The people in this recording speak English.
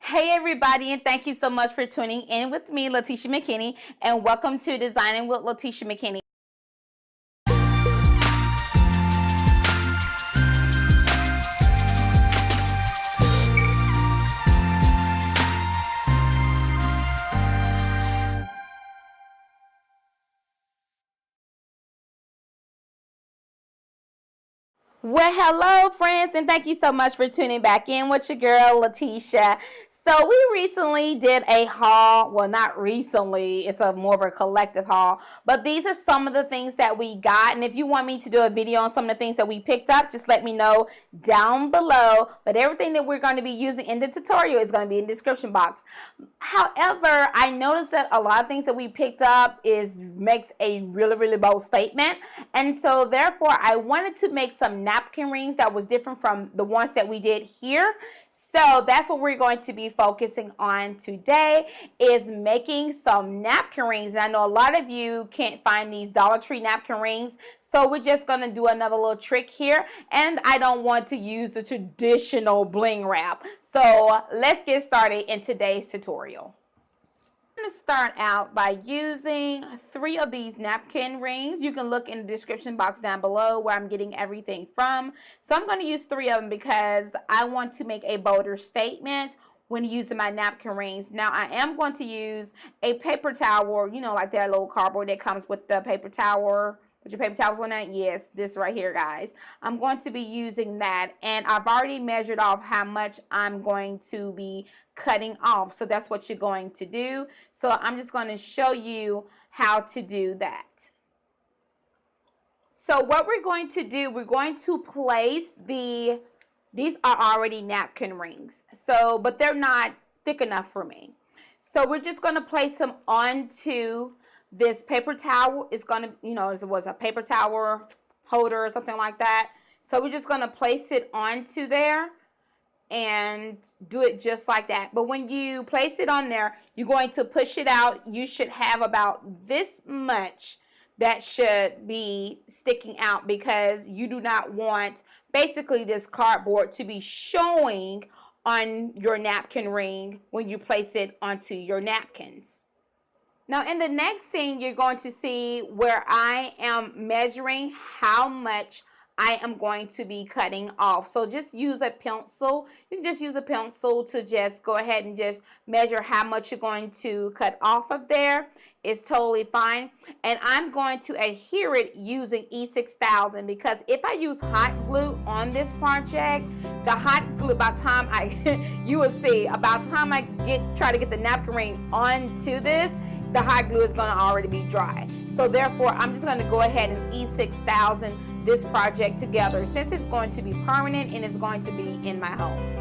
Hey everybody, and thank you so much for tuning in with me, Letitia McKinney, and welcome to Designing with Letitia McKinney. Well, hello friends, and thank you so much for tuning back in with your girl, Letitia. So we recently did a haul. Well, not recently. It's more of a collective haul. But these are some of the things that we got. And if you want me to do a video on some of the things that we picked up, just let me know down below. But everything that we're going to be using in the tutorial is going to be in the description box. However, I noticed that a lot of things that we picked up makes a really bold statement. And so therefore, I wanted to make some napkin rings that was different from the ones that we did here. So that's what we're going to be focusing on today, is making some napkin rings. And I know a lot of you can't find these Dollar Tree napkin rings, so we're just going to do another little trick here. And I don't want to use the traditional bling wrap. So let's get started in today's tutorial. I'm going to start out by using 3 of these napkin rings. You can look in the description box down below where I'm getting everything from. So I'm going to use 3 of them because I want to make a bolder statement when using my napkin rings. Now I am going to use a paper towel, you know, like that little cardboard that comes with the paper towel. With your paper towels on that? Yes, this right here, guys. I'm going to be using that, and I've already measured off how much I'm going to be cutting off. So that's what you're going to do. So I'm just going to show you how to do that. So what we're going to do, we're going to place these are already napkin rings. So, but they're not thick enough for me. So we're just going to place them onto this paper towel. Is going to, you know, it was a paper towel holder or something like that. So we're just going to place it onto there and do it just like that. But when you place it on there, you're going to push it out. You should have about this much that should be sticking out, because you do not want basically this cardboard to be showing on your napkin ring when you place it onto your napkins. Now in the next scene, you're going to see where I am measuring how much I am going to be cutting off. So just use a pencil. You can just use a pencil to just go ahead and just measure how much you're going to cut off of there. It's totally fine. And I'm going to adhere it using E6000, because if I use hot glue on this project, the hot glue, by the time you will see, about the time I try to get the napkin ring onto this, the hot glue is going to already be dry. So therefore, I'm just going to go ahead and E6000 this project together, since it's going to be permanent and it's going to be in my home.